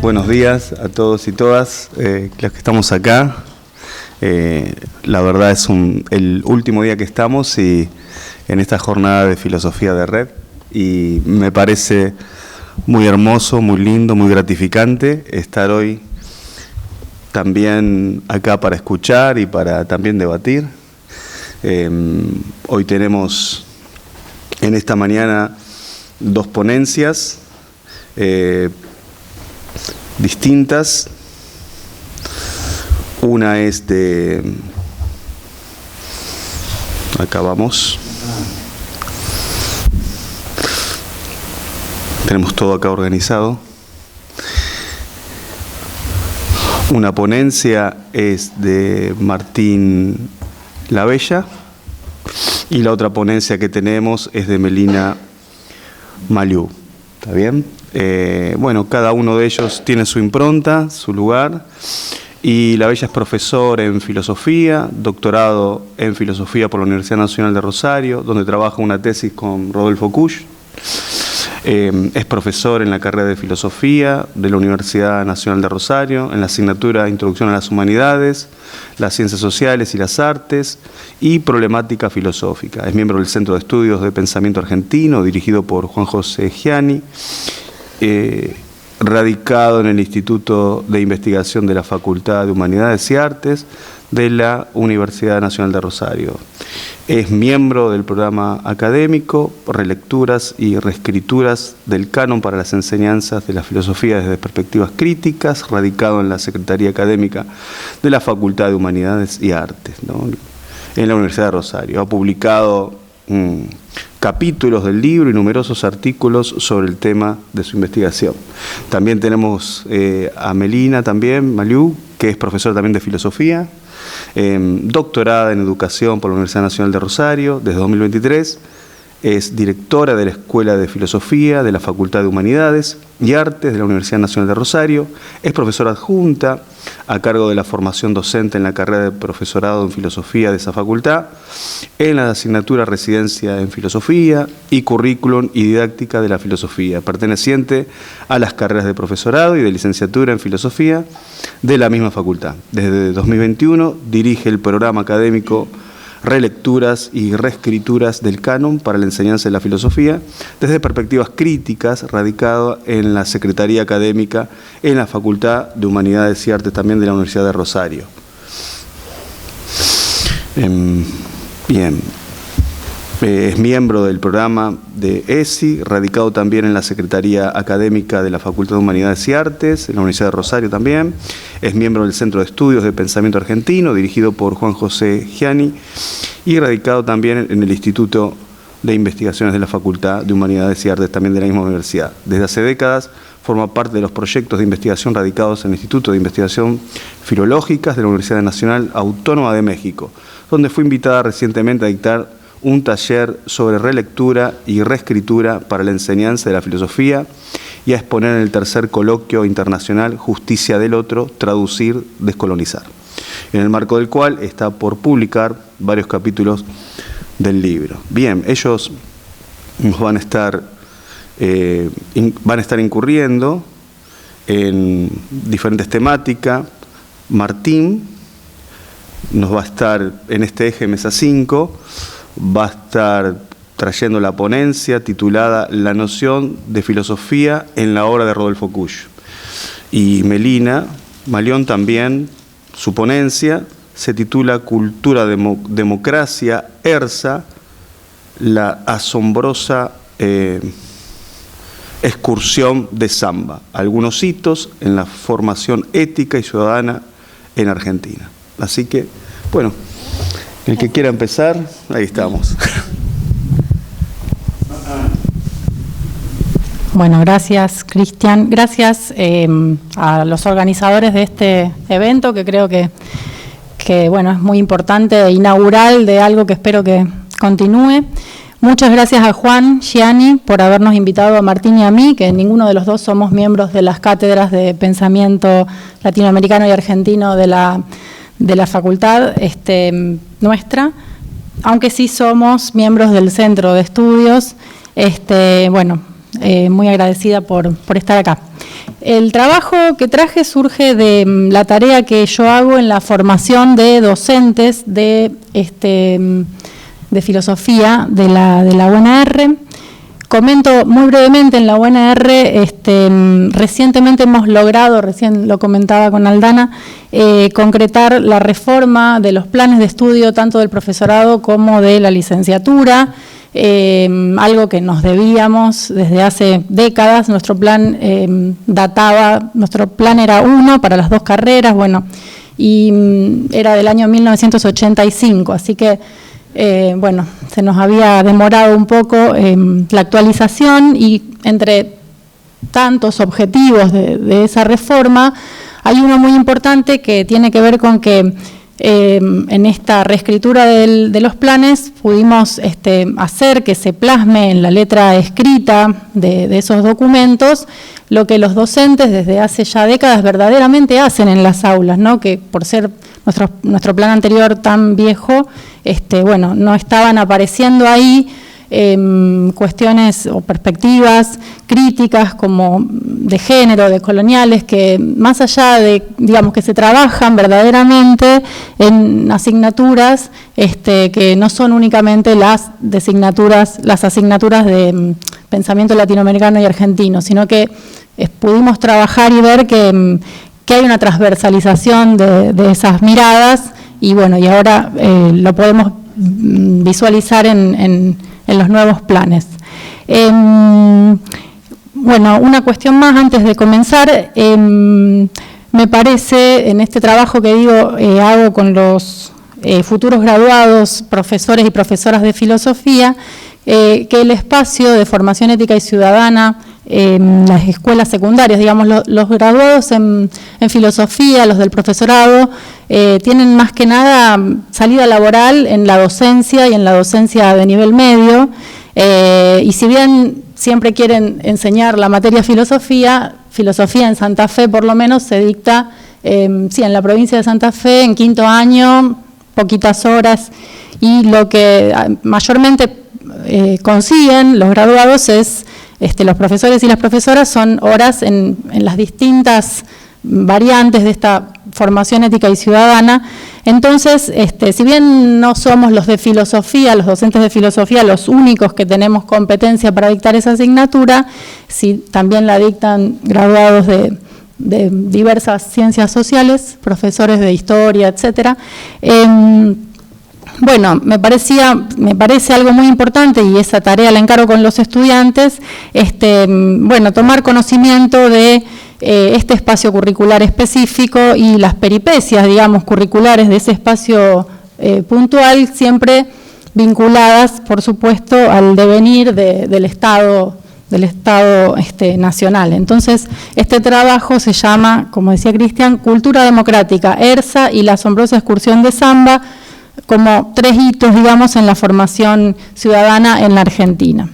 Buenos días a todos y todas los que estamos acá. La verdad es el último día que estamos y en esta jornada de filosofía de red, y me parece muy hermoso, muy lindo, muy gratificante estar hoy también acá para escuchar y para también debatir. Hoy tenemos en esta mañana dos ponencias distintas. Una es de... Acá vamos. Tenemos todo acá organizado. Una ponencia es de Martín Labella y la otra ponencia que tenemos es de Melina Maliú. ¿Está bien? Bueno, cada uno de ellos tiene su impronta, su lugar, y Labella es profesor en filosofía, doctorado en filosofía por la Universidad Nacional de Rosario, donde trabaja una tesis con Rodolfo Kusch. Es profesor en la carrera de filosofía de la Universidad Nacional de Rosario, en la asignatura Introducción a las Humanidades, las Ciencias Sociales y las Artes y Problemática Filosófica. Es miembro del Centro de Estudios de Pensamiento Argentino, dirigido por Juan José Gianni, radicado en el Instituto de Investigación de la Facultad de Humanidades y Artes de la Universidad Nacional de Rosario. Es miembro del programa académico Relecturas y Reescrituras del Canon para las Enseñanzas de la Filosofía desde Perspectivas Críticas, radicado en la Secretaría Académica de la Facultad de Humanidades y Artes, ¿no?, en la Universidad de Rosario. Ha publicado capítulos del libro y numerosos artículos sobre el tema de su investigación. También tenemos a Melina Maliú, que es profesora también de filosofía, doctorada en educación por la Universidad Nacional de Rosario desde 2023, es directora de la Escuela de Filosofía de la Facultad de Humanidades y Artes de la Universidad Nacional de Rosario, es profesora adjunta a cargo de la formación docente en la carrera de profesorado en filosofía de esa facultad, en la asignatura Residencia en Filosofía y Currículum y Didáctica de la Filosofía, perteneciente a las carreras de profesorado y de licenciatura en Filosofía de la misma facultad. Desde 2021 dirige el programa académico Relecturas y Reescrituras del Canon para la Enseñanza de la Filosofía desde Perspectivas Críticas, radicado en la Secretaría Académica en la Facultad de Humanidades y Artes también de la Universidad de Rosario. Bien. Es miembro del programa de ESI, radicado también en la Secretaría Académica de la Facultad de Humanidades y Artes, en la Universidad de Rosario también. Es miembro del Centro de Estudios de Pensamiento Argentino, dirigido por Juan José Gianni, y radicado también en el Instituto de Investigaciones de la Facultad de Humanidades y Artes, también de la misma universidad. Desde hace décadas forma parte de los proyectos de investigación radicados en el Instituto de Investigación Filológicas de la Universidad Nacional Autónoma de México, donde fue invitada recientemente a dictar un taller sobre relectura y reescritura para la enseñanza de la filosofía y a exponer en el tercer coloquio internacional Justicia del Otro, traducir, descolonizar, en el marco del cual está por publicar varios capítulos del libro. Bien, ellos nos van a estar incurriendo en diferentes temáticas. Martín nos va a estar en este eje Mesa 5, va a estar trayendo la ponencia titulada La noción de filosofía en la obra de Rodolfo Kusch. Y Melina Maliú también, su ponencia se titula Cultura, Democracia, ERSA, la asombrosa excursión de Zamba, algunos hitos en la formación ética y ciudadana en Argentina. Así que, bueno, el que quiera empezar, ahí estamos. Bueno, gracias, Cristian. Gracias a los organizadores de este evento, que creo que bueno, es muy importante e inaugural de algo que espero que continúe. Muchas gracias a Juan Gianni por habernos invitado a Martín y a mí, que ninguno de los dos somos miembros de las cátedras de pensamiento latinoamericano y argentino de la facultad nuestra, aunque sí somos miembros del Centro de Estudios. Bueno, muy agradecida por estar acá. el trabajo que traje surge de la tarea que yo hago en la formación de docentes de filosofía de la UNR. Comento muy brevemente, en la UNR recientemente hemos logrado, recién lo comentaba con Aldana, concretar la reforma de los planes de estudio tanto del profesorado como de la licenciatura, algo que nos debíamos desde hace décadas. Nuestro plan nuestro plan era 1 para las 2 carreras, bueno, y era del año 1985, así que bueno, se nos había demorado un poco la actualización, y entre tantos objetivos de esa reforma hay uno muy importante que tiene que ver con que en esta reescritura de los planes pudimos hacer que se plasme en la letra escrita de esos documentos lo que los docentes desde hace ya décadas verdaderamente hacen en las aulas, ¿no? Que por ser nuestro plan anterior tan viejo, bueno, no estaban apareciendo ahí cuestiones o perspectivas críticas como de género, de coloniales, que más allá de, digamos, que se trabajan verdaderamente en asignaturas que no son únicamente las asignaturas de pensamiento latinoamericano y argentino, sino que pudimos trabajar y ver que hay una transversalización de esas miradas, y bueno, y ahora lo podemos visualizar en los nuevos planes. Bueno, una cuestión más antes de comenzar. Me parece, en este trabajo que hago con los futuros graduados, profesores y profesoras de filosofía, que el espacio de formación ética y ciudadana en las escuelas secundarias, digamos, los graduados en filosofía, los del profesorado, tienen más que nada salida laboral en la docencia y en la docencia de nivel medio, y si bien siempre quieren enseñar la materia filosofía en Santa Fe por lo menos se dicta, sí, en la provincia de Santa Fe, en 5º año, poquitas horas, y lo que mayormente consiguen los graduados es, los profesores y las profesoras, son horas en las distintas variantes de esta formación ética y ciudadana. Entonces, si bien no somos los de filosofía, los docentes de filosofía, los únicos que tenemos competencia para dictar esa asignatura, sí, también la dictan graduados de diversas ciencias sociales, profesores de historia, etcétera. Bueno, me parece algo muy importante, y esa tarea la encargo con los estudiantes, bueno, tomar conocimiento de este espacio curricular específico y las peripecias, digamos, curriculares de ese espacio puntual, siempre vinculadas, por supuesto, al devenir del Estado nacional. Entonces, este trabajo se llama, como decía Cristian, Cultura Democrática, ERSA y la asombrosa excursión de Zamba, como 3 hitos, digamos, en la formación ciudadana en la Argentina.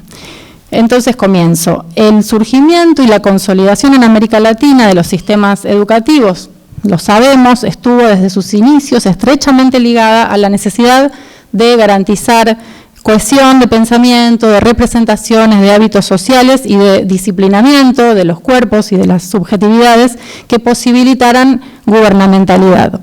Entonces comienzo. El surgimiento y la consolidación en América Latina de los sistemas educativos, lo sabemos, estuvo desde sus inicios estrechamente ligada a la necesidad de garantizar cohesión de pensamiento, de representaciones, de hábitos sociales y de disciplinamiento de los cuerpos y de las subjetividades que posibilitaran gubernamentalidad.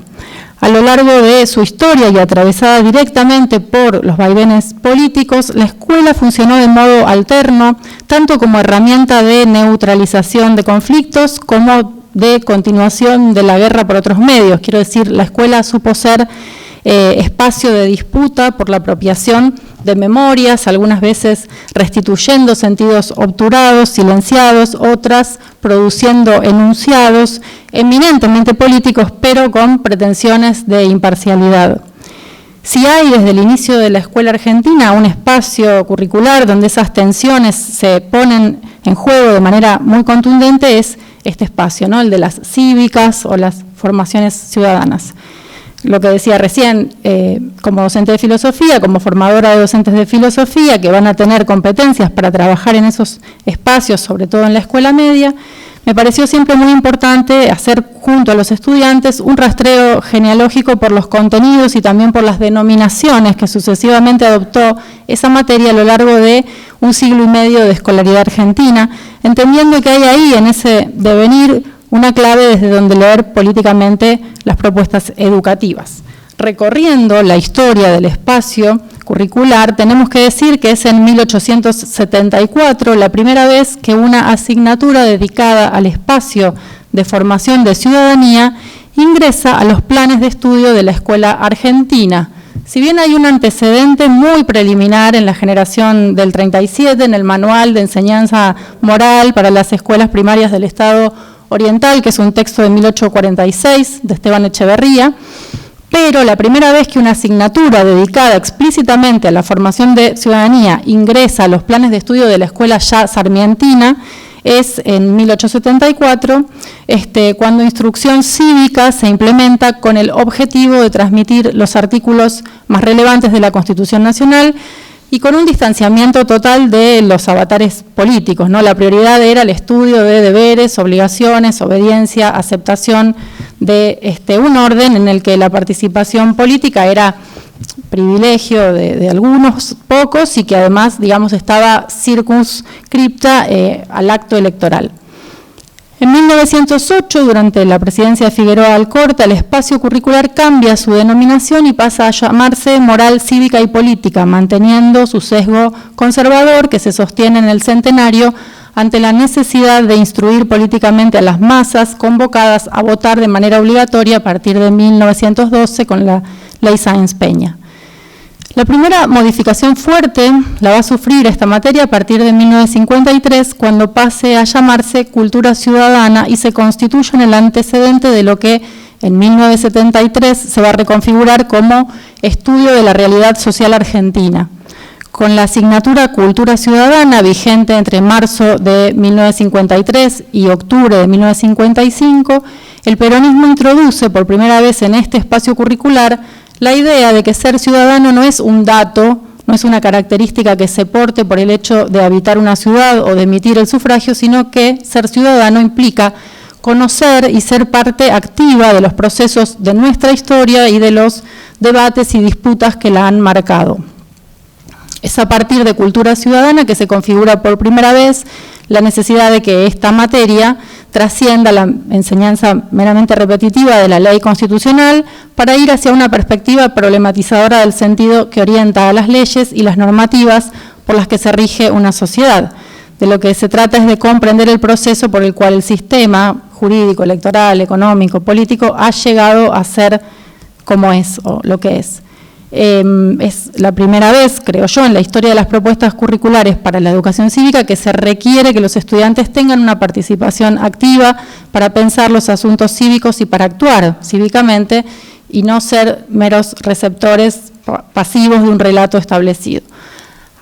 A lo largo de su historia y atravesada directamente por los vaivenes políticos, la escuela funcionó de modo alterno, tanto como herramienta de neutralización de conflictos como de continuación de la guerra por otros medios. Quiero decir, la escuela supo ser espacio de disputa por la apropiación de memorias, algunas veces restituyendo sentidos obturados, silenciados, otras produciendo enunciados eminentemente políticos, pero con pretensiones de imparcialidad. Si hay desde el inicio de la escuela argentina un espacio curricular donde esas tensiones se ponen en juego de manera muy contundente, es este espacio, ¿no? El de las cívicas o las formaciones ciudadanas. Lo que decía recién, como docente de filosofía, como formadora de docentes de filosofía, que van a tener competencias para trabajar en esos espacios, sobre todo en la escuela media, me pareció siempre muy importante hacer junto a los estudiantes un rastreo genealógico por los contenidos y también por las denominaciones que sucesivamente adoptó esa materia a lo largo de un siglo y medio de escolaridad argentina, entendiendo que hay ahí en ese devenir una clave desde donde leer políticamente las propuestas educativas. Recorriendo la historia del espacio curricular, tenemos que decir que es en 1874 la primera vez que una asignatura dedicada al espacio de formación de ciudadanía ingresa a los planes de estudio de la escuela argentina. Si bien hay un antecedente muy preliminar en la generación del 37, en el Manual de Enseñanza Moral para las Escuelas Primarias del Estado Oriental, que es un texto de 1846 de Esteban Echeverría, pero la primera vez que una asignatura dedicada explícitamente a la formación de ciudadanía ingresa a los planes de estudio de la escuela ya sarmientina es en 1874, cuando instrucción cívica se implementa con el objetivo de transmitir los artículos más relevantes de la Constitución Nacional y con un distanciamiento total de los avatares políticos, ¿no? La prioridad era el estudio de deberes, obligaciones, obediencia, aceptación de un orden en el que la participación política era privilegio de algunos pocos y que además, digamos, estaba circunscripta al acto electoral. En 1908, durante la presidencia de Figueroa Alcorta, el espacio curricular cambia su denominación y pasa a llamarse Moral, Cívica y Política, manteniendo su sesgo conservador que se sostiene en el centenario ante la necesidad de instruir políticamente a las masas convocadas a votar de manera obligatoria a partir de 1912 con la Ley Sáenz Peña. La primera modificación fuerte la va a sufrir esta materia a partir de 1953, cuando pase a llamarse Cultura Ciudadana y se constituye en el antecedente de lo que en 1973 se va a reconfigurar como Estudio de la Realidad Social Argentina. Con la asignatura Cultura Ciudadana, vigente entre marzo de 1953 y octubre de 1955, el peronismo introduce por primera vez en este espacio curricular la idea de que ser ciudadano no es un dato, no es una característica que se porte por el hecho de habitar una ciudad o de emitir el sufragio, sino que ser ciudadano implica conocer y ser parte activa de los procesos de nuestra historia y de los debates y disputas que la han marcado. Es a partir de Cultura Ciudadana que se configura por primera vez la necesidad de que esta materia trascienda la enseñanza meramente repetitiva de la ley constitucional para ir hacia una perspectiva problematizadora del sentido que orienta a las leyes y las normativas por las que se rige una sociedad. De lo que se trata es de comprender el proceso por el cual el sistema jurídico, electoral, económico, político ha llegado a ser como es o lo que es. Es la primera vez, creo yo, en la historia de las propuestas curriculares para la educación cívica que se requiere que los estudiantes tengan una participación activa para pensar los asuntos cívicos y para actuar cívicamente y no ser meros receptores pasivos de un relato establecido.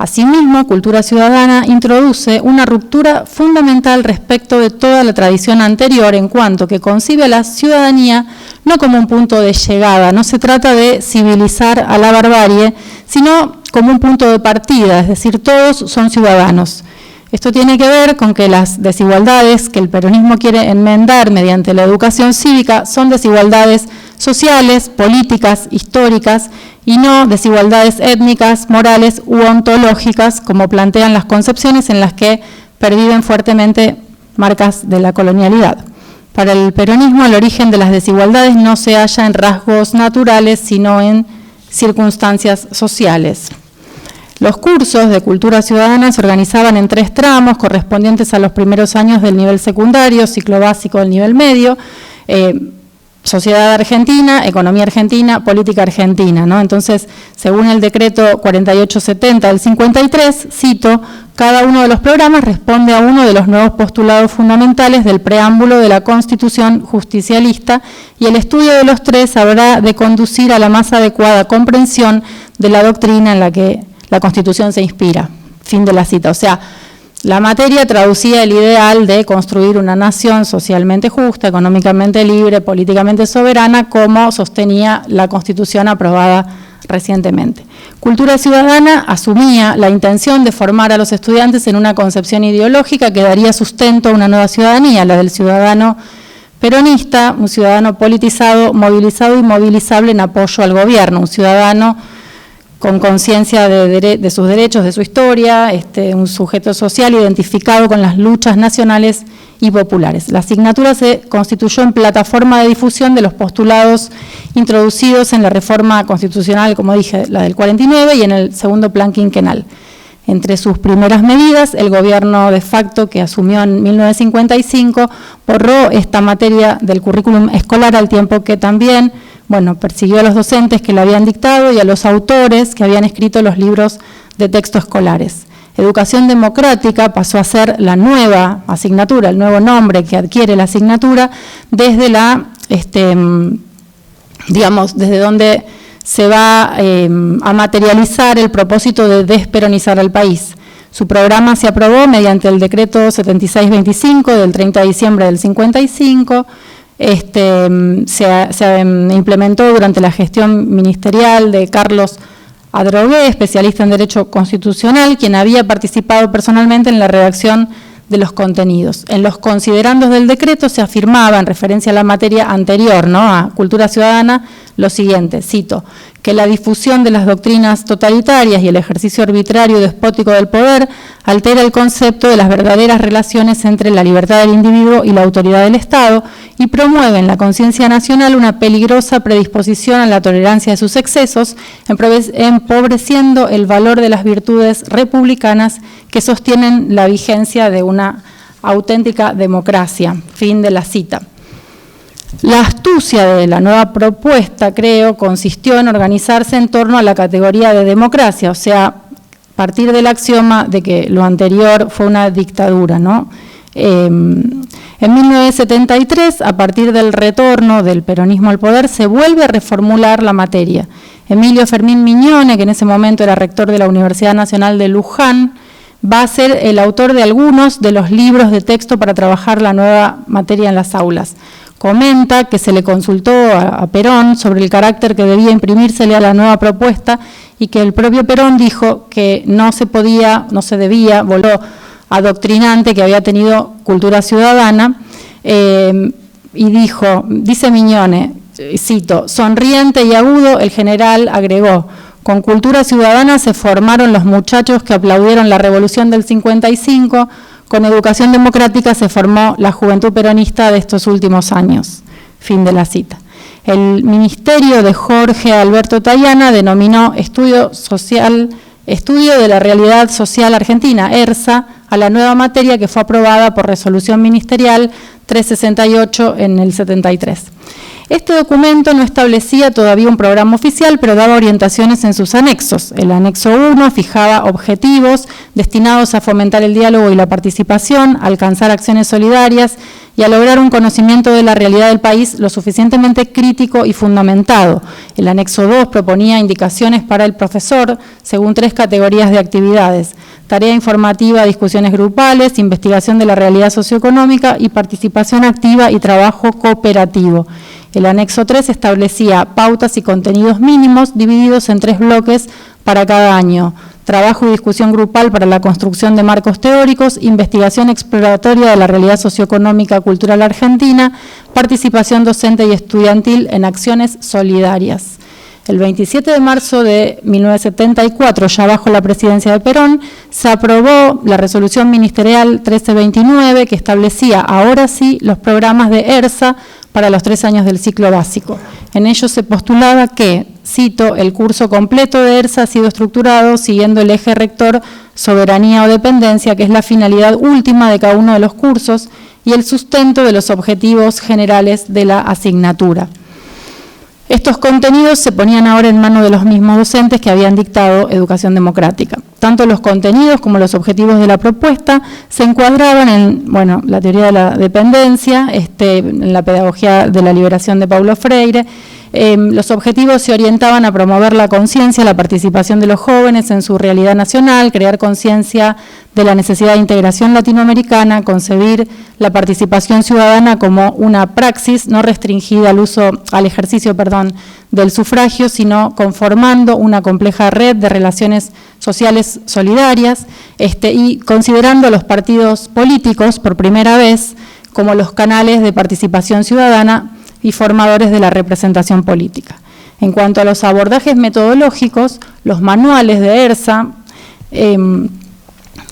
Asimismo, Cultura Ciudadana introduce una ruptura fundamental respecto de toda la tradición anterior en cuanto que concibe a la ciudadanía no como un punto de llegada, no se trata de civilizar a la barbarie, sino como un punto de partida, es decir, todos son ciudadanos. Esto tiene que ver con que las desigualdades que el peronismo quiere enmendar mediante la educación cívica son desigualdades sociales, políticas, históricas, y no desigualdades étnicas, morales u ontológicas, como plantean las concepciones en las que perviven fuertemente marcas de la colonialidad. Para el peronismo, el origen de las desigualdades no se halla en rasgos naturales, sino en circunstancias sociales. Los cursos de Cultura Ciudadana se organizaban en 3 tramos correspondientes a los primeros años del nivel secundario, ciclo básico del nivel medio, Sociedad Argentina, Economía Argentina, Política Argentina, ¿no? Entonces, según el decreto 4870 del 53, cito, cada uno de los programas responde a uno de los nuevos postulados fundamentales del preámbulo de la Constitución justicialista y el estudio de los 3 habrá de conducir a la más adecuada comprensión de la doctrina en la que la Constitución se inspira. Fin de la cita. O sea, la materia traducía el ideal de construir una nación socialmente justa, económicamente libre, políticamente soberana, como sostenía la Constitución aprobada recientemente. Cultura Ciudadana asumía la intención de formar a los estudiantes en una concepción ideológica que daría sustento a una nueva ciudadanía, la del ciudadano peronista, un ciudadano politizado, movilizado y movilizable en apoyo al gobierno, un ciudadano con conciencia de sus derechos, de su historia, un sujeto social identificado con las luchas nacionales y populares. La asignatura se constituyó en plataforma de difusión de los postulados introducidos en la reforma constitucional, como dije, la del 49, y en el segundo plan quinquenal. Entre sus primeras medidas, el gobierno de facto que asumió en 1955 borró esta materia del currículum escolar, al tiempo que también, persiguió a los docentes que la habían dictado y a los autores que habían escrito los libros de texto escolares. Educación democrática pasó a ser la nueva asignatura, el nuevo nombre que adquiere la asignatura, desde desde donde se va a materializar el propósito de desperonizar al país. Su programa se aprobó mediante el decreto 7625 del 30 de diciembre del 55, se implementó durante la gestión ministerial de Carlos Adrogué, especialista en Derecho Constitucional, quien había participado personalmente en la redacción de los contenidos. En los considerandos del decreto se afirmaba, en referencia a la materia anterior, a Cultura Ciudadana, lo siguiente, cito, que la difusión de las doctrinas totalitarias y el ejercicio arbitrario y despótico del poder altera el concepto de las verdaderas relaciones entre la libertad del individuo y la autoridad del Estado y promueve en la conciencia nacional una peligrosa predisposición a la tolerancia de sus excesos, empobreciendo el valor de las virtudes republicanas que sostienen la vigencia de una auténtica democracia. Fin de la cita. La astucia de la nueva propuesta, creo, consistió en organizarse en torno a la categoría de democracia, o sea, partir del axioma de que lo anterior fue una dictadura, ¿no? En 1973, a partir del retorno del peronismo al poder, se vuelve a reformular la materia. Emilio Fermín Miñone, que en ese momento era rector de la Universidad Nacional de Luján, va a ser el autor de algunos de los libros de texto para trabajar la nueva materia en las aulas. Comenta que se le consultó a Perón sobre el carácter que debía imprimírsele a la nueva propuesta y que el propio Perón dijo que no se debía, volvió adoctrinante que había tenido Cultura Ciudadana, y dice Miñone, cito, sonriente y agudo, el general agregó, con Cultura Ciudadana se formaron los muchachos que aplaudieron la revolución del 55, con Educación Democrática se formó la juventud peronista de estos últimos años. Fin de la cita. El ministerio de Jorge Alberto Tayana denominó Estudio de la Realidad Social Argentina, ERSA, a la nueva materia que fue aprobada por resolución ministerial 368 en el 73. Este documento no establecía todavía un programa oficial, pero daba orientaciones en sus anexos. El anexo 1 fijaba objetivos destinados a fomentar el diálogo y la participación, a alcanzar acciones solidarias y a lograr un conocimiento de la realidad del país lo suficientemente crítico y fundamentado. El anexo 2 proponía indicaciones para el profesor según 3 categorías de actividades: tarea informativa, discusiones grupales, investigación de la realidad socioeconómica y participación activa y trabajo cooperativo. El anexo 3 establecía pautas y contenidos mínimos divididos en 3 bloques para cada año: trabajo y discusión grupal para la construcción de marcos teóricos, investigación exploratoria de la realidad socioeconómica cultural argentina, participación docente y estudiantil en acciones solidarias. El 27 de marzo de 1974, ya bajo la presidencia de Perón, se aprobó la resolución ministerial 1329 que establecía ahora sí los programas de ERSA para los 3 años del ciclo básico. En ellos se postulaba que, cito, el curso completo de ERSA ha sido estructurado siguiendo el eje rector soberanía o dependencia, que es la finalidad última de cada uno de los cursos, y el sustento de los objetivos generales de la asignatura. Estos contenidos se ponían ahora en manos de los mismos docentes que habían dictado Educación Democrática. Tanto los contenidos como los objetivos de la propuesta se encuadraban en, la teoría de la dependencia, en la pedagogía de la liberación de Paulo Freire. Los objetivos se orientaban a promover la conciencia, la participación de los jóvenes en su realidad nacional, crear conciencia de la necesidad de integración latinoamericana, concebir la participación ciudadana como una praxis no restringida al ejercicio del sufragio, sino conformando una compleja red de relaciones sociales solidarias, y considerando a los partidos políticos por primera vez como los canales de participación ciudadana y formadores de la representación política. En cuanto a los abordajes metodológicos, los manuales de ERSA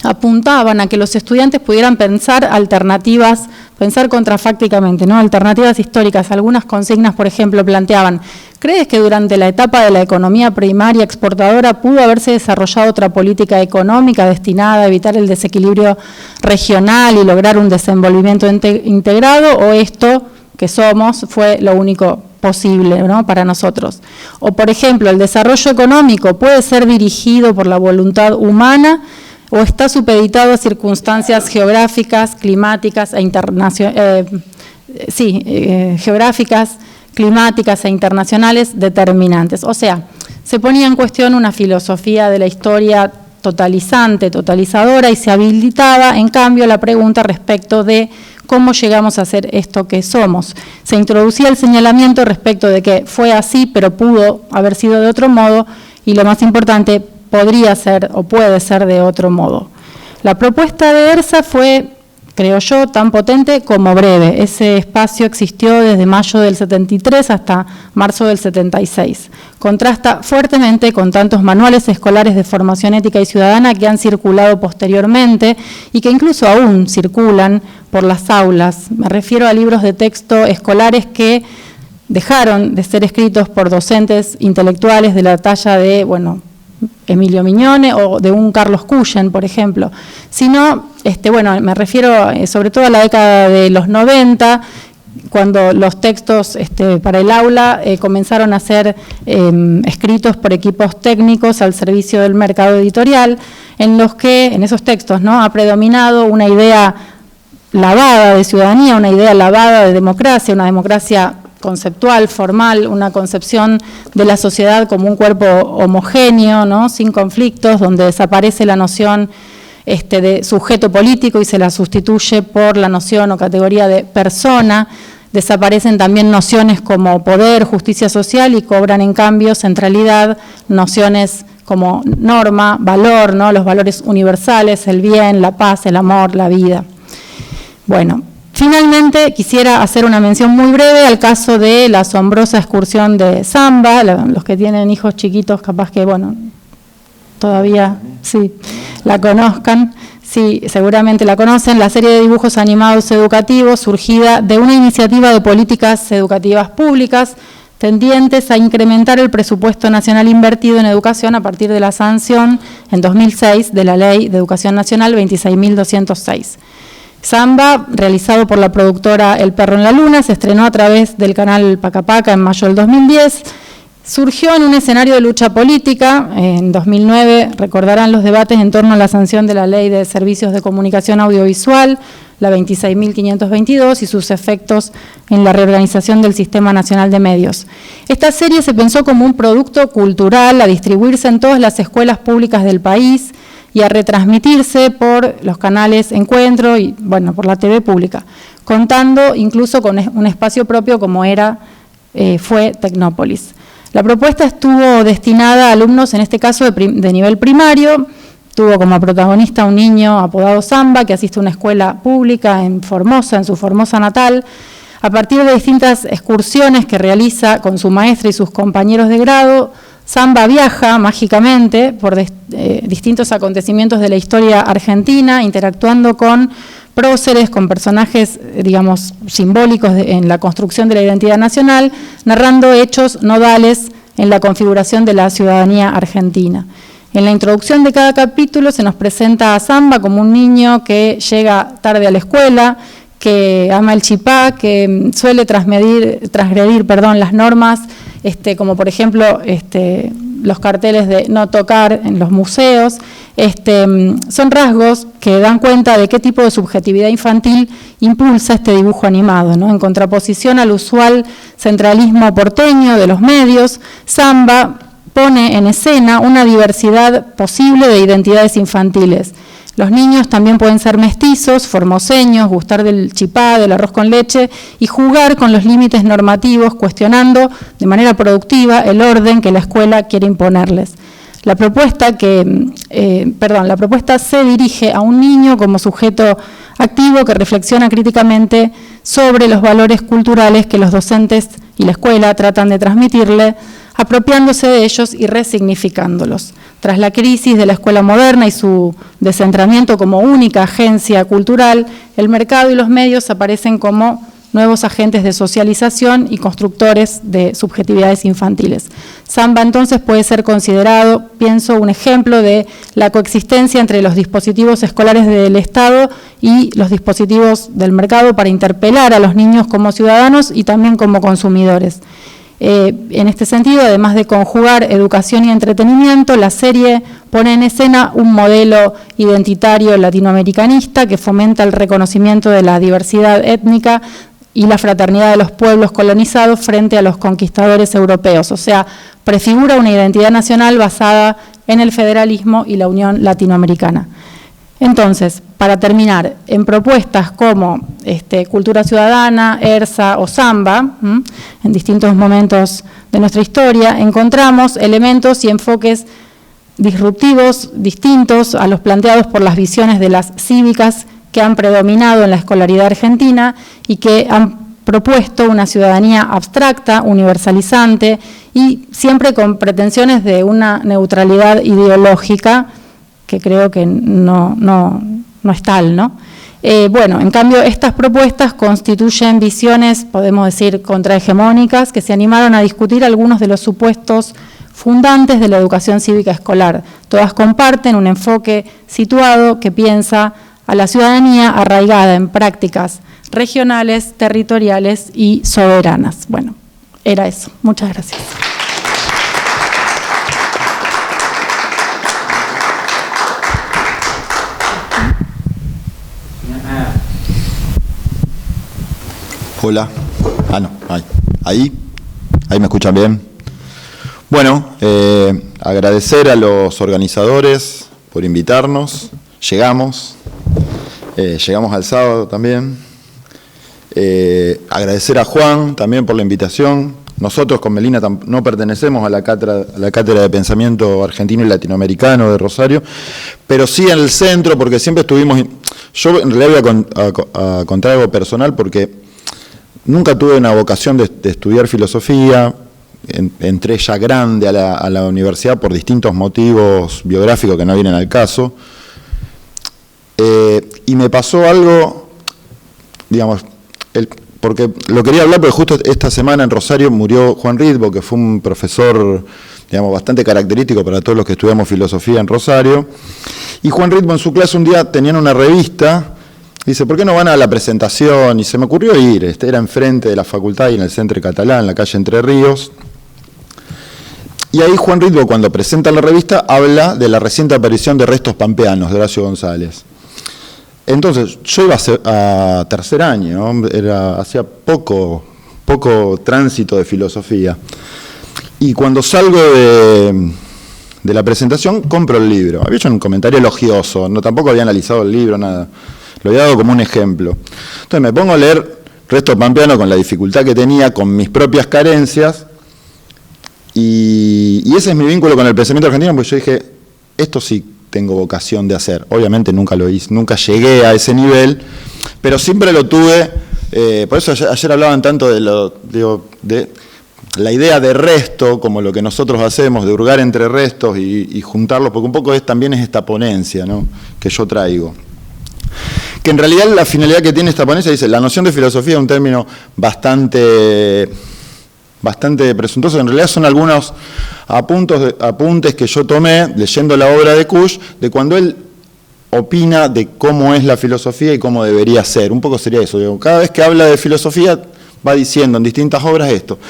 apuntaban a que los estudiantes pudieran pensar alternativas, pensar contrafácticamente, ¿no? Alternativas históricas. Algunas consignas, por ejemplo, planteaban: ¿crees que durante la etapa de la economía primaria exportadora pudo haberse desarrollado otra política económica destinada a evitar el desequilibrio regional y lograr un desenvolvimiento integrado, o esto que somos fue lo único posible, ¿no?, para nosotros? O, por ejemplo, ¿el desarrollo económico puede ser dirigido por la voluntad humana o está supeditado a circunstancias geográficas, climáticas e internacionales determinantes? O sea, se ponía en cuestión una filosofía de la historia totalizante, totalizadora, y se habilitaba, en cambio, la pregunta respecto de cómo llegamos a ser esto que somos. Se introducía el señalamiento respecto de que fue así, pero pudo haber sido de otro modo, y lo más importante, podría ser o puede ser de otro modo. La propuesta de ERSA fue, creo yo, tan potente como breve. Ese espacio existió desde mayo del 73 hasta marzo del 76. Contrasta fuertemente con tantos manuales escolares de formación ética y ciudadana que han circulado posteriormente y que incluso aún circulan por las aulas. Me refiero a libros de texto escolares que dejaron de ser escritos por docentes intelectuales de la talla de, bueno, Emilio Mignone o de un Carlos Cullen, por ejemplo, sino, me refiero sobre todo a la década de los 90, cuando los textos para el aula comenzaron a ser escritos por equipos técnicos al servicio del mercado editorial, en los que, en esos textos, ¿no?, ha predominado una idea lavada de ciudadanía, una idea lavada de democracia, una democracia conceptual, formal, una concepción de la sociedad como un cuerpo homogéneo, ¿no?, sin conflictos, donde desaparece la noción de sujeto político y se la sustituye por la noción o categoría de persona. Desaparecen también nociones como poder, justicia social, y cobran en cambio centralidad nociones como norma, valor, ¿no?, los valores universales, el bien, la paz, el amor, la vida. Bueno, finalmente, quisiera hacer una mención muy breve al caso de la asombrosa excursión de Zamba. Los que tienen hijos chiquitos, capaz que, todavía sí, la conozcan. Sí, seguramente la conocen. La serie de dibujos animados educativos surgida de una iniciativa de políticas educativas públicas tendientes a incrementar el presupuesto nacional invertido en educación a partir de la sanción en 2006 de la Ley de Educación Nacional 26.206. Zamba, realizado por la productora El Perro en la Luna, se estrenó a través del canal Paca Paca en mayo del 2010. Surgió en un escenario de lucha política. En 2009 recordarán los debates en torno a la sanción de la Ley de Servicios de Comunicación Audiovisual, la 26.522, y sus efectos en la reorganización del Sistema Nacional de Medios. Esta serie se pensó como un producto cultural a distribuirse en todas las escuelas públicas del país y a retransmitirse por los canales Encuentro y, por la TV pública, contando incluso con un espacio propio como fue Tecnópolis. La propuesta estuvo destinada a alumnos, en este caso de nivel primario. Tuvo como protagonista un niño apodado Zamba, que asiste a una escuela pública en Formosa, en su Formosa natal. A partir de distintas excursiones que realiza con su maestra y sus compañeros de grado, Zamba viaja mágicamente por distintos acontecimientos de la historia argentina, interactuando con próceres, con personajes, simbólicos en la construcción de la identidad nacional, narrando hechos nodales en la configuración de la ciudadanía argentina. En la introducción de cada capítulo se nos presenta a Zamba como un niño que llega tarde a la escuela, que ama el chipá, que suele transgredir las normas, como por ejemplo los carteles de no tocar en los museos. Son rasgos que dan cuenta de qué tipo de subjetividad infantil impulsa este dibujo animado, ¿no? En contraposición al usual centralismo porteño de los medios, Zamba pone en escena una diversidad posible de identidades infantiles. Los niños también pueden ser mestizos, formoseños, gustar del chipá, del arroz con leche y jugar con los límites normativos, cuestionando de manera productiva el orden que la escuela quiere imponerles. La propuesta se dirige a un niño como sujeto activo que reflexiona críticamente sobre los valores culturales que los docentes y la escuela tratan de transmitirle apropiándose de ellos y resignificándolos. Tras la crisis de la escuela moderna y su descentramiento como única agencia cultural, el mercado y los medios aparecen como nuevos agentes de socialización y constructores de subjetividades infantiles. Samba entonces puede ser considerado, pienso, un ejemplo de la coexistencia entre los dispositivos escolares del Estado y los dispositivos del mercado para interpelar a los niños como ciudadanos y también como consumidores. En este sentido, además de conjugar educación y entretenimiento, la serie pone en escena un modelo identitario latinoamericanista que fomenta el reconocimiento de la diversidad étnica y la fraternidad de los pueblos colonizados frente a los conquistadores europeos, o sea, prefigura una identidad nacional basada en el federalismo y la Unión Latinoamericana. Entonces, para terminar, en propuestas como Cultura Ciudadana, ERSA o Samba, en distintos momentos de nuestra historia, encontramos elementos y enfoques disruptivos, distintos a los planteados por las visiones de las cívicas que han predominado en la escolaridad argentina y que han propuesto una ciudadanía abstracta, universalizante y siempre con pretensiones de una neutralidad ideológica que creo que no es tal, ¿no? Bueno, en cambio, estas propuestas constituyen visiones, podemos decir, contrahegemónicas, que se animaron a discutir algunos de los supuestos fundantes de la educación cívica escolar. Todas comparten un enfoque situado que piensa a la ciudadanía arraigada en prácticas regionales, territoriales y soberanas. Bueno, era eso. Muchas gracias. Hola. No, ahí me escuchan bien. Bueno, agradecer a los organizadores por invitarnos. Llegamos al sábado también. Agradecer a Juan también por la invitación. Nosotros con Melina no pertenecemos a la cátedra de pensamiento argentino y latinoamericano de Rosario, pero sí en el centro, porque siempre estuvimos. Yo en realidad voy a contar algo personal, porque nunca tuve una vocación de estudiar filosofía. Entré ya grande a la universidad por distintos motivos biográficos que no vienen al caso. Y me pasó algo, digamos, porque lo quería hablar porque justo esta semana en Rosario murió Juan Ritbo, que fue un profesor, digamos, bastante característico para todos los que estudiamos filosofía en Rosario. Y Juan Ritbo en su clase un día tenían una revista, dice, ¿por qué no van a la presentación? Y se me ocurrió ir, era enfrente de la facultad y en el Centre Catalá, en la calle Entre Ríos. Y ahí Juan Ritbo, cuando presenta la revista, habla de la reciente aparición de restos pampeanos de Horacio González. Entonces, yo iba a tercer año, hacía poco tránsito de filosofía. Y cuando salgo de la presentación, compro el libro. Había hecho un comentario elogioso, tampoco había analizado el libro, nada. Lo había dado como un ejemplo. Entonces me pongo a leer Restos Pampeanos con la dificultad que tenía, con mis propias carencias, y ese es mi vínculo con el pensamiento argentino, porque yo dije, esto sí tengo vocación de hacer. Obviamente nunca lo hice, nunca llegué a ese nivel, pero siempre lo tuve. Por eso ayer hablaban tanto de la idea de resto, como lo que nosotros hacemos, de hurgar entre restos y juntarlos, porque un poco también es esta ponencia, ¿no?, que yo traigo. Que en realidad la finalidad que tiene esta ponencia, dice, la noción de filosofía es un término bastante presuntuoso. En realidad son algunos apuntes que yo tomé leyendo la obra de Kusch, de cuando él opina de cómo es la filosofía y cómo debería ser. Un poco sería eso. Digo, cada vez que habla de filosofía va diciendo en distintas obras esto.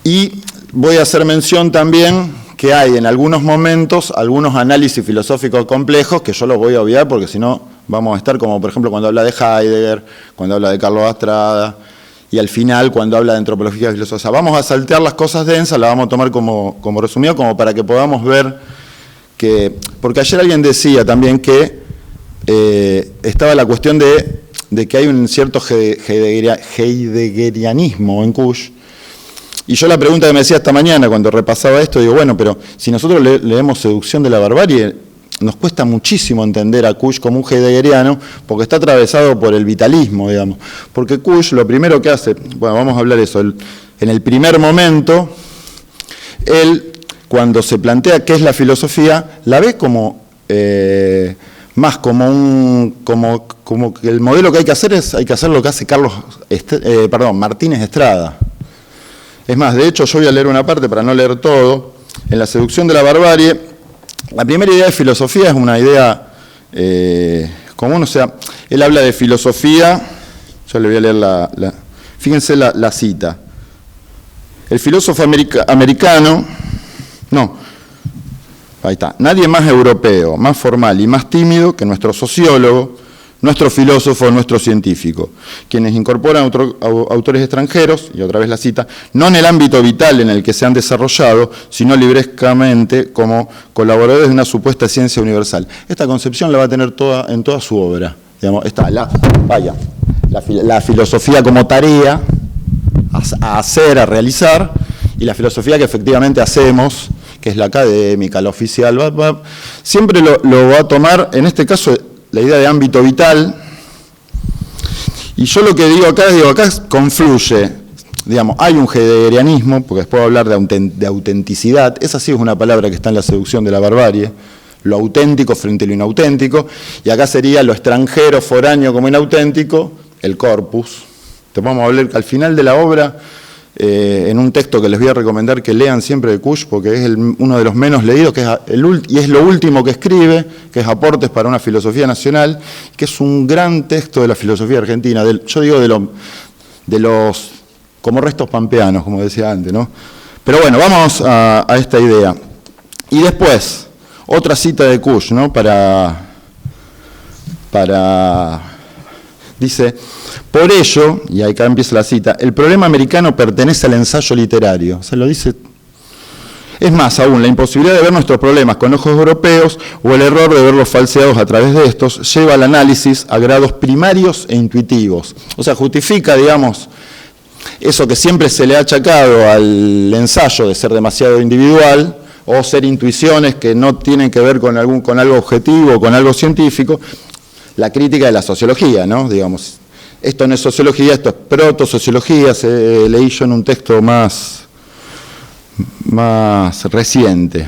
Y voy a hacer mención también que hay en algunos momentos algunos análisis filosóficos complejos que yo los voy a obviar porque si no vamos a estar como por ejemplo cuando habla de Heidegger, cuando habla de Carlos Astrada, y al final cuando habla de antropología filosófica. Vamos a saltear las cosas densas, las vamos a tomar como resumido, como para que podamos ver que... Porque ayer alguien decía también que estaba la cuestión de que hay un cierto heideggerianismo en Kusch. Y yo la pregunta que me decía esta mañana cuando repasaba esto, digo, bueno, pero si nosotros leemos Seducción de la Barbarie, nos cuesta muchísimo entender a Kusch como un heideggeriano, porque está atravesado por el vitalismo, digamos. Porque Kusch lo primero que hace, bueno, vamos a hablar de eso, en el primer momento, él, cuando se plantea qué es la filosofía, la ve como más como que el modelo que hay que hacer lo que hace Martínez Estrada. Es más, de hecho, yo voy a leer una parte para no leer todo. En La seducción de la barbarie, la primera idea de filosofía es una idea común, o sea, él habla de filosofía, yo le voy a leer fíjense la cita. El filósofo americano, ahí está, nadie más europeo, más formal y más tímido que nuestro sociólogo, nuestro filósofo, nuestro científico, quienes incorporan autores extranjeros, y otra vez la cita, no en el ámbito vital en el que se han desarrollado, sino librescamente como colaboradores de una supuesta ciencia universal. Esta concepción la va a tener en toda su obra. Digamos, está la filosofía como tarea a hacer, a realizar, y la filosofía que efectivamente hacemos, que es la académica, la oficial, siempre lo va a tomar, en este caso, la idea de ámbito vital, y yo lo que digo acá confluye, digamos, hay un hegelianismo, porque después voy a hablar de autenticidad, esa sí es una palabra que está en La seducción de la barbarie, lo auténtico frente a lo inauténtico, y acá sería lo extranjero, foráneo como inauténtico, el corpus. Te vamos a hablar al final de la obra, en un texto que les voy a recomendar que lean siempre de Kusch, porque es uno de los menos leídos, y es lo último que escribe, que es Aportes para una filosofía nacional, que es un gran texto de la filosofía argentina, yo digo de los como restos pampeanos, como decía antes, ¿no? Pero bueno, vamos a esta idea. Y después, otra cita de Kusch, ¿no? Dice, por ello, y acá empieza la cita, el problema americano pertenece al ensayo literario. Se lo dice. Es más aún, la imposibilidad de ver nuestros problemas con ojos europeos o el error de verlos falseados a través de estos lleva al análisis a grados primarios e intuitivos. O sea, justifica, digamos, eso que siempre se le ha achacado al ensayo de ser demasiado individual o ser intuiciones que no tienen que ver con algo objetivo, con algo científico. La crítica de la sociología, ¿no? Digamos, esto no es sociología, esto es proto-sociología, leí yo en un texto más reciente.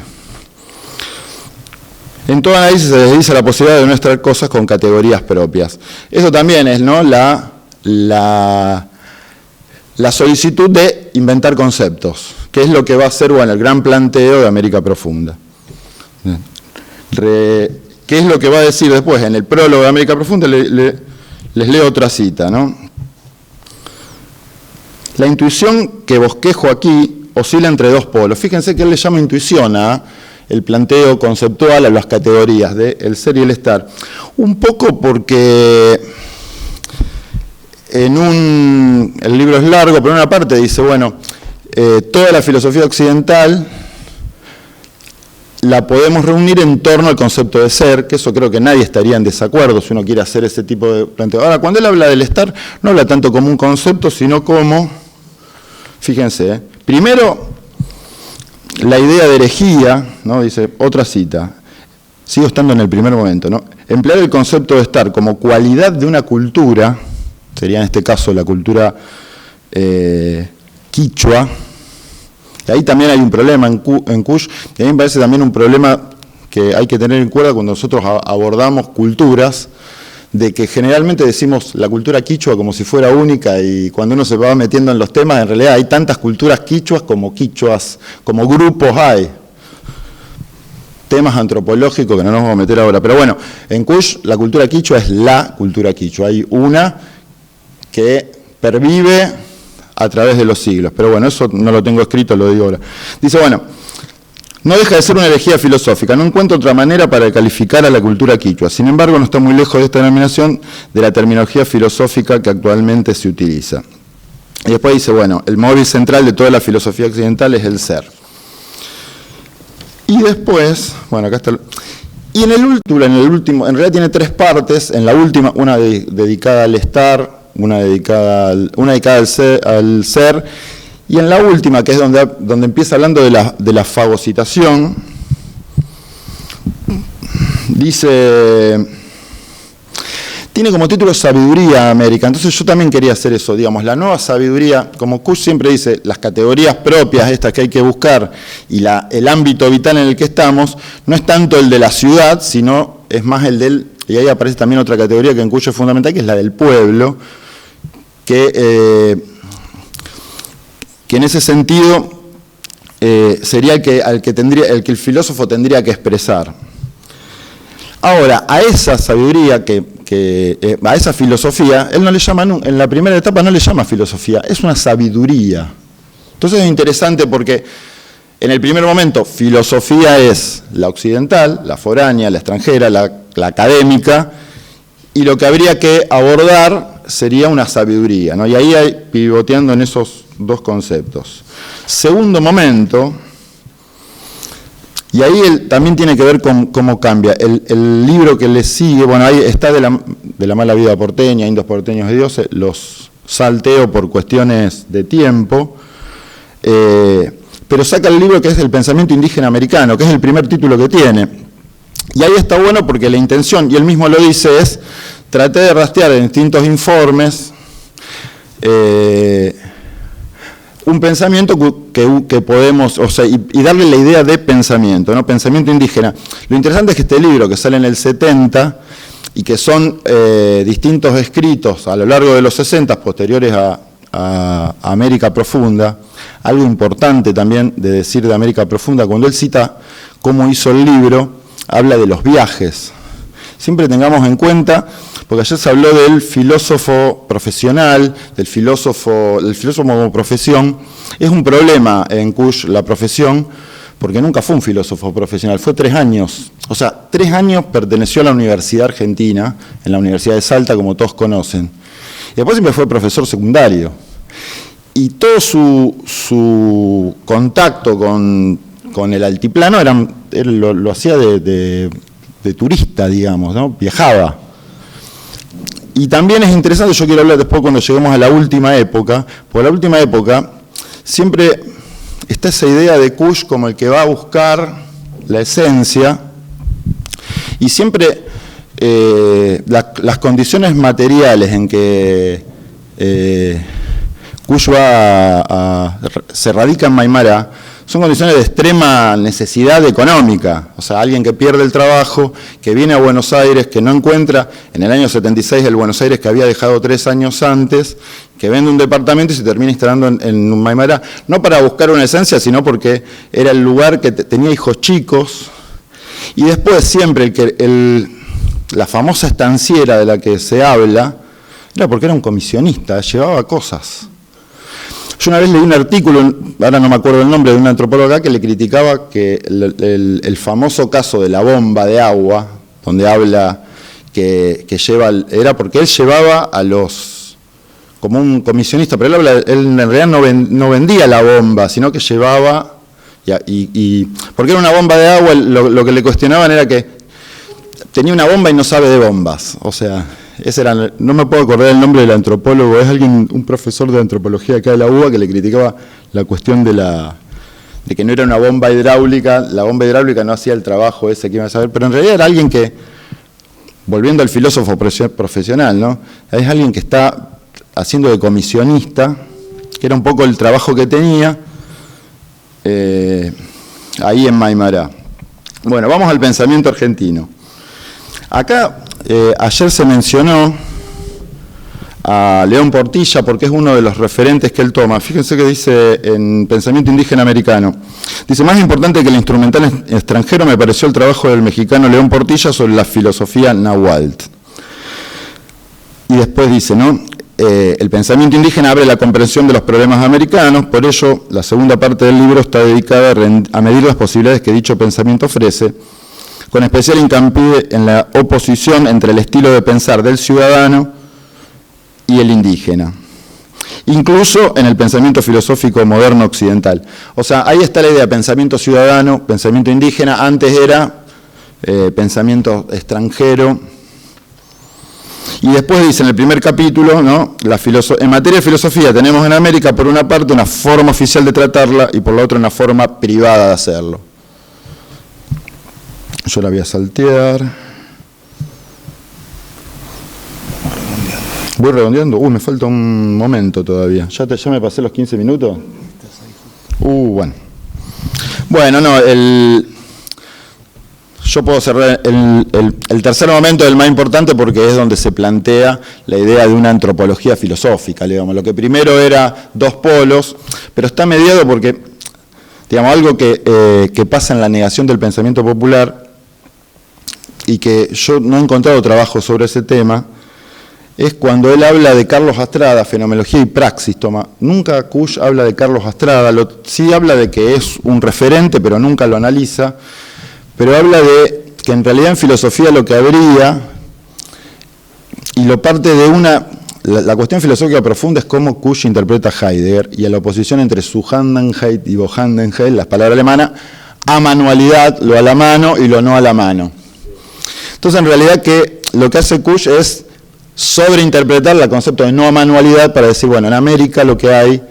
En todo análisis se les dice la posibilidad de no extraer cosas con categorías propias. Eso también es, ¿no? La solicitud de inventar conceptos, que es lo que va a ser, bueno, el gran planteo de América Profunda. ¿Qué es lo que va a decir después? En el prólogo de América Profunda les leo otra cita, ¿no? La intuición que bosquejo aquí oscila entre dos polos. Fíjense que él le llama intuición a el planteo conceptual, a las categorías de el ser y el estar. Un poco porque el libro es largo, pero en una parte dice, bueno, toda la filosofía occidental la podemos reunir en torno al concepto de ser, que eso creo que nadie estaría en desacuerdo si uno quiere hacer ese tipo de planteo. Ahora, cuando él habla del estar, no habla tanto como un concepto, sino como, fíjense, primero, la idea de herejía, ¿no? Dice, otra cita, sigo estando en el primer momento, ¿no? Emplear el concepto de estar como cualidad de una cultura, sería en este caso la cultura quichua. Y ahí también hay un problema en Kusch, y a mí me parece también un problema que hay que tener en cuenta cuando nosotros abordamos culturas, de que generalmente decimos la cultura quichua como si fuera única, y cuando uno se va metiendo en los temas, en realidad hay tantas culturas quichuas, como grupos hay. Temas antropológicos que no nos vamos a meter ahora. Pero bueno, en Kusch la cultura quichua es la cultura quichua. Hay una que pervive a través de los siglos. Pero bueno, eso no lo tengo escrito, lo digo ahora. Dice, bueno, no deja de ser una herejía filosófica. No encuentro otra manera para calificar a la cultura quichua. Sin embargo, no está muy lejos de esta denominación de la terminología filosófica que actualmente se utiliza. Y después dice, bueno, el móvil central de toda la filosofía occidental es el ser. Y después, bueno, acá está... Y en el último, en realidad tiene tres partes. En la última, una dedicada al estar, una dedicada al ser, y en la última, que es donde empieza hablando de la fagocitación, dice, tiene como título Sabiduría América. Entonces yo también quería hacer eso, digamos, la nueva sabiduría, como Kusch siempre dice, las categorías propias estas que hay que buscar y el ámbito vital en el que estamos, no es tanto el de la ciudad, sino es más el del, y ahí aparece también otra categoría que en Kusch es fundamental, que es la del pueblo, que en ese sentido sería el que el filósofo tendría que expresar. Ahora, a esa sabiduría, a esa filosofía, él no le llama, en la primera etapa no le llama filosofía, es una sabiduría. Entonces es interesante porque en el primer momento filosofía es la occidental, la foránea, la extranjera, la académica, y lo que habría que abordar sería una sabiduría, ¿no? Y ahí hay pivoteando en esos dos conceptos. Segundo momento, y ahí también tiene que ver con cómo cambia. El libro que le sigue, bueno, ahí está de la mala vida porteña, Indos porteños de Dios, los salteo por cuestiones de tiempo, pero saca el libro que es El pensamiento indígena americano, que es el primer título que tiene. Y ahí está bueno porque la intención, y él mismo lo dice, es traté de rastrear en distintos informes un pensamiento que podemos, o sea, y darle la idea de pensamiento, ¿no? Pensamiento indígena. Lo interesante es que este libro, que sale en el 70, y que son distintos escritos a lo largo de los 60, posteriores a América Profunda, algo importante también de decir de América Profunda, cuando él cita cómo hizo el libro, habla de los viajes. Siempre tengamos en cuenta, porque ayer se habló del filósofo profesional, del filósofo como profesión. Es un problema en Kusch la profesión, porque nunca fue un filósofo profesional, fue 3 años. O sea, 3 años perteneció a la Universidad Argentina, en la Universidad de Salta, como todos conocen. Y después siempre fue profesor secundario. Y todo su contacto con el altiplano él lo hacía de turista, digamos, ¿no? Viajaba. Y también es interesante, yo quiero hablar después cuando lleguemos a la última época, porque la última época siempre está esa idea de Kusch como el que va a buscar la esencia, y siempre las condiciones materiales en que Kusch se radica en Maimará son condiciones de extrema necesidad económica. O sea, alguien que pierde el trabajo, que viene a Buenos Aires, que no encuentra en el año 76 el Buenos Aires que había dejado 3 años antes, que vende un departamento y se termina instalando en Maimará, no para buscar una esencia, sino porque era el lugar que tenía hijos chicos. Y después siempre la famosa estanciera de la que se habla, era porque era un comisionista, llevaba cosas. Yo una vez leí un artículo, ahora no me acuerdo el nombre, de un antropólogo acá que le criticaba que el famoso caso de la bomba de agua, donde habla que lleva, era porque él llevaba como un comisionista, pero él en realidad no vendía la bomba, sino que llevaba, porque era una bomba de agua, lo que le cuestionaban era que tenía una bomba y no sabe de bombas, o sea... no me puedo acordar el nombre del antropólogo, es un profesor de antropología acá de la UBA que le criticaba la cuestión de que no era una bomba hidráulica, la bomba hidráulica no hacía el trabajo ese que iba a saber, pero en realidad era alguien que, volviendo al filósofo profesional, ¿no? Es alguien que está haciendo de comisionista, que era un poco el trabajo que tenía ahí en Maimará. Bueno, vamos al pensamiento argentino. Acá ayer se mencionó a León Portilla porque es uno de los referentes que él toma. Fíjense que dice en Pensamiento Indígena Americano. Dice, más importante que el instrumental extranjero me pareció el trabajo del mexicano León Portilla sobre la filosofía náhuatl. Y después dice, ¿no? El pensamiento indígena abre la comprensión de los problemas americanos, por ello la segunda parte del libro está dedicada a medir las posibilidades que dicho pensamiento ofrece, con especial hincapié en la oposición entre el estilo de pensar del ciudadano y el indígena, incluso en el pensamiento filosófico moderno occidental. O sea, ahí está la idea, pensamiento ciudadano, pensamiento indígena, antes era pensamiento extranjero, y después dice en el primer capítulo, ¿no? En materia de filosofía tenemos en América por una parte una forma oficial de tratarla y por la otra una forma privada de hacerlo. Yo la voy a saltear. Voy redondeando. Me falta un momento todavía. ¿Ya me pasé los 15 minutos? Bueno. Bueno, no, yo puedo cerrar el tercer momento, el más importante, porque es donde se plantea la idea de una antropología filosófica, digamos. Lo que primero era dos polos, pero está mediado porque, digamos, algo que pasa en la negación del pensamiento popular y que yo no he encontrado trabajo sobre ese tema, es cuando él habla de Carlos Astrada, fenomenología y praxis, nunca Kusch habla de Carlos Astrada, sí habla de que es un referente, pero nunca lo analiza, pero habla de que en realidad en filosofía lo que habría, y lo parte de la cuestión filosófica profunda es cómo Kusch interpreta a Heidegger, y a la oposición entre Zusammenhalt y Vorhandenheit, las palabras alemanas, amanualidad, lo a la mano y lo no a la mano. Entonces en realidad que lo que hace Kusch es sobreinterpretar el concepto de no manualidad para decir, bueno, en América lo que hay,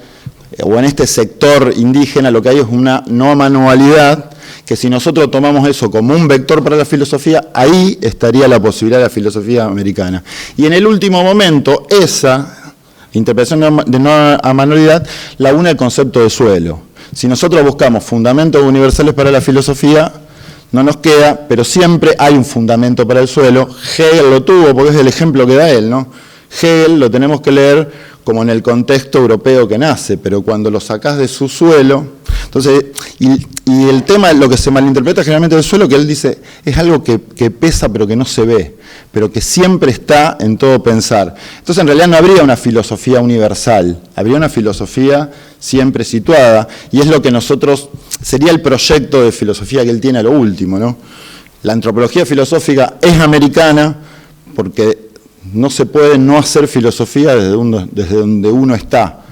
o en este sector indígena lo que hay es una no manualidad, que si nosotros tomamos eso como un vector para la filosofía, ahí estaría la posibilidad de la filosofía americana. Y en el último momento, esa interpretación de no manualidad la une el concepto de suelo. Si nosotros buscamos fundamentos universales para la filosofía, no nos queda, pero siempre hay un fundamento para el suelo. Hegel lo tuvo, porque es el ejemplo que da él, ¿no? Hegel lo tenemos que leer como en el contexto europeo que nace, pero cuando lo sacás de su suelo, entonces, y el tema, lo que se malinterpreta generalmente del suelo, que él dice, es algo que pesa pero que no se ve, pero que siempre está en todo pensar. Entonces en realidad no habría una filosofía universal, habría una filosofía siempre situada, y es lo que nosotros, sería el proyecto de filosofía que él tiene a lo último, ¿no? La antropología filosófica es americana porque no se puede no hacer filosofía desde donde uno está.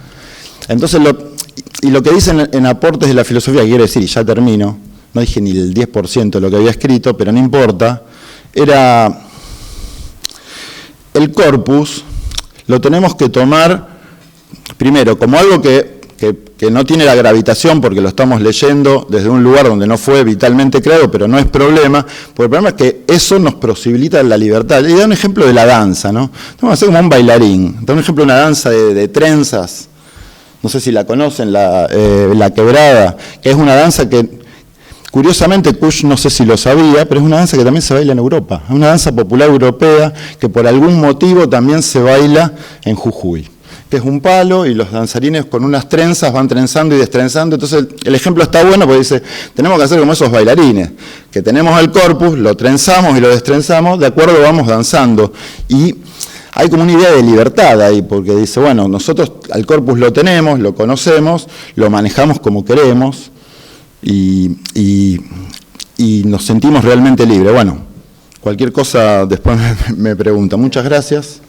Entonces, lo que dicen en aportes de la filosofía, quiere decir, y ya termino, no dije ni el 10% de lo que había escrito, pero no importa, era el corpus, lo tenemos que tomar primero como algo que no tiene la gravitación porque lo estamos leyendo desde un lugar donde no fue vitalmente creado, pero no es problema, porque el problema es que eso nos posibilita la libertad. Y da un ejemplo de la danza, ¿no? Vamos a hacer como un bailarín, da un ejemplo de una danza de trenzas, no sé si la conocen, la quebrada, que es una danza que, curiosamente, Kusch no sé si lo sabía, pero es una danza que también se baila en Europa, es una danza popular europea que por algún motivo también se baila en Jujuy. Es un palo y los danzarines con unas trenzas van trenzando y destrenzando. Entonces el ejemplo está bueno porque dice, tenemos que hacer como esos bailarines, que tenemos el corpus, lo trenzamos y lo destrenzamos, de acuerdo vamos danzando. Y hay como una idea de libertad ahí, porque dice, bueno, nosotros al corpus lo tenemos, lo conocemos, lo manejamos como queremos y nos sentimos realmente libres. Bueno, cualquier cosa después me pregunta. Muchas gracias.